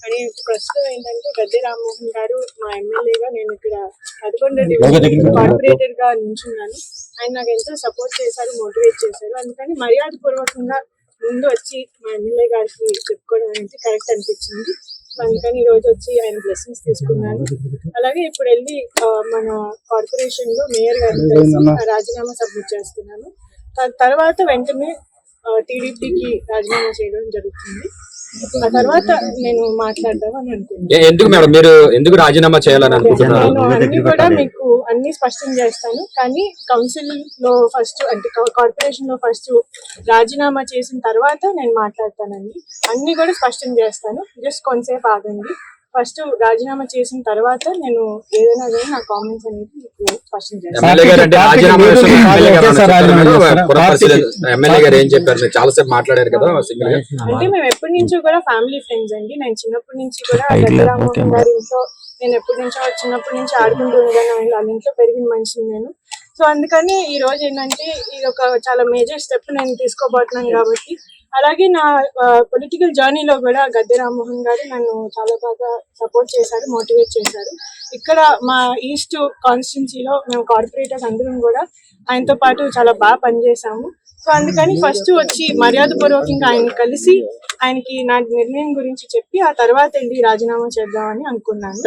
అని ప్రస్తుతం ఏంటంటే గద్దె రామ్మోహన్ గారు మా ఎమ్మెల్యేగా నేను ఇక్కడ 11 డివిజన్ కార్పొరేటర్ గా నిల్చున్నాను. ఆయన నాకు ఎంతో సపోర్ట్ చేశారు, మోటివేట్ చేశారు. అందుకని మర్యాద పూర్వకంగా ముందు వచ్చి మా ఎమ్మెల్యే గారికి చెప్పుకోవడం అనేది కరెక్ట్ అనిపించింది. అందుకని ఈ రోజు వచ్చి ఆయన బ్లెస్సింగ్స్ తీసుకున్నాను. అలాగే ఇప్పుడు వెళ్ళి మన కార్పొరేషన్ లో మేయర్ గారికి కలిసి రాజీనామా సబ్మిట్ చేస్తున్నాను. తర్వాత వెంటనే టీడీపీకి రాజీనామా చేయడం జరుగుతుంది. ఆ తర్వాత నేను మాట్లాడదామని అనుకుంటున్నాను. ఎందుకు మేడం మీరు ఎందుకు రాజీనామా చేయాలని అనుకుంటున్నారు? నేను అన్ని కూడా మీకు అన్ని స్పష్టం చేస్తాను. కానీ కౌన్సిల్ లో ఫస్ట్ అంటే కార్పొరేషన్ లో ఫస్ట్ రాజీనామా చేసిన తర్వాత నేను మాట్లాడతానండి. అన్ని కూడా స్పష్టం చేస్తాను. జస్ట్ కొంతసేపు ఆగండి. ఫస్ట్ రాజీనామా చేసిన తర్వాత నేను ఏదైనా కానీ నా కామెంట్స్ అనేది మీకు స్పష్టం చేస్తాను. ఎమ్మెల్యే గారు ఏం చెప్పారు? చాలా సేపు మాట్లాడారు కదా. అంటే మేము ఎప్పటి నుంచో కూడా ఫ్యామిలీ ఫ్రెండ్స్ అండి. నేను చిన్నప్పటి నుంచి కూడా గద్దె రామ్మోహన్ గారి ఇంట్లో నేను ఎప్పటి నుంచో చిన్నప్పటి నుంచి ఆడుకుంటూ ఉండగానే వాళ్ళ ఇంట్లో పెరిగిన మనిషిని నేను. సో అందుకని ఈ రోజు ఏంటంటే ఇది ఒక చాలా మేజర్ స్టెప్ నేను తీసుకోబోతున్నాను కాబట్టి. అలాగే నా పొలిటికల్ జర్నీలో కూడా గద్దె రామ్మోహన్ గారు నన్ను చాలా బాగా సపోర్ట్ చేశారు, మోటివేట్ చేశారు. ఇక్కడ మా ఈస్ట్ కాన్స్టిట్యున్సీలో మేము కార్పొరేటర్స్ అందరం కూడా ఆయనతో పాటు చాలా బాగా పనిచేసాము. సో అందుకని ఫస్ట్ వచ్చి మర్యాద పూర్వకంగా ఆయన కలిసి ఆయనకి నా నిర్ణయం గురించి చెప్పి ఆ తర్వాత వెళ్ళి రాజీనామా చేద్దామని అనుకున్నాను.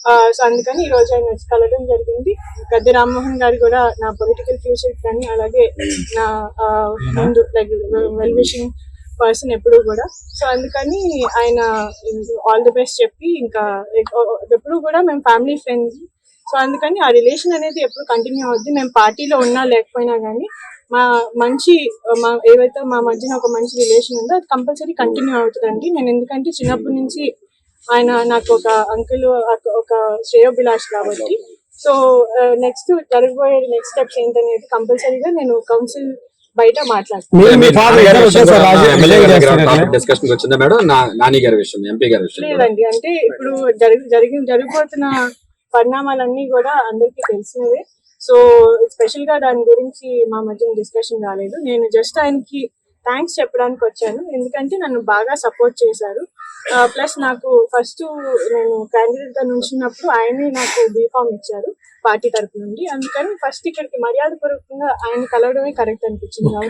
సో అందుకని ఈ రోజు ఆయన వచ్చి కలవడం జరిగింది. గద్దె రామ్మోహన్ గారు కూడా నా పొలిటికల్ ఫ్యూచర్ కానీ అలాగే నా ముందు లైక్ వెల్ విషింగ్ పర్సన్ ఎప్పుడు కూడా. సో అందుకని ఆయన ఆల్ ది బెస్ట్ చెప్పి ఇంకా ఎప్పుడు కూడా మేము ఫ్యామిలీ ఫ్రెండ్స్. సో అందుకని ఆ రిలేషన్ అనేది ఎప్పుడు కంటిన్యూ అవుద్ది. మేము పార్టీలో ఉన్నా లేకపోయినా కానీ మా ఏవైతే మా మధ్యన ఒక మంచి రిలేషన్ ఉందో అది కంపల్సరీ కంటిన్యూ అవుతుందండి. నేను ఎందుకంటే చిన్నప్పటి నుంచి ఆయన నాకు ఒక అంకుల్, ఒక శ్రేయోభిలాష్ కాబట్టి. సో నెక్స్ట్ జరగబోయే నెక్స్ట్ స్టెప్స్ ఏంటనేది కంపల్సరీగా నేను కౌన్సిల్ బయట మాట్లాడతాను. లేదండి, అంటే ఇప్పుడు జరగబోతున్న పరిణామాలన్నీ కూడా అందరికీ తెలిసినవే. సో స్పెషల్ గా దాని గురించి మా మధ్య డిస్కషన్ రాలేదు. నేను జస్ట్ ఆయనకి థ్యాంక్స్ చెప్పడానికి వచ్చాను. ఎందుకంటే నన్ను బాగా సపోర్ట్ చేశారు. ప్లస్ నాకు ఫస్ట్ నేను క్యాండిడేట్ గా నుంచినప్పుడు ఆయనే నాకు బీఫామ్ ఇచ్చారు పార్టీ తరఫు నుండి. అందుకని ఫస్ట్ ఇక్కడికి మర్యాద పూర్వకంగా ఆయన కలవడమే కరెక్ట్ అనిపించింది.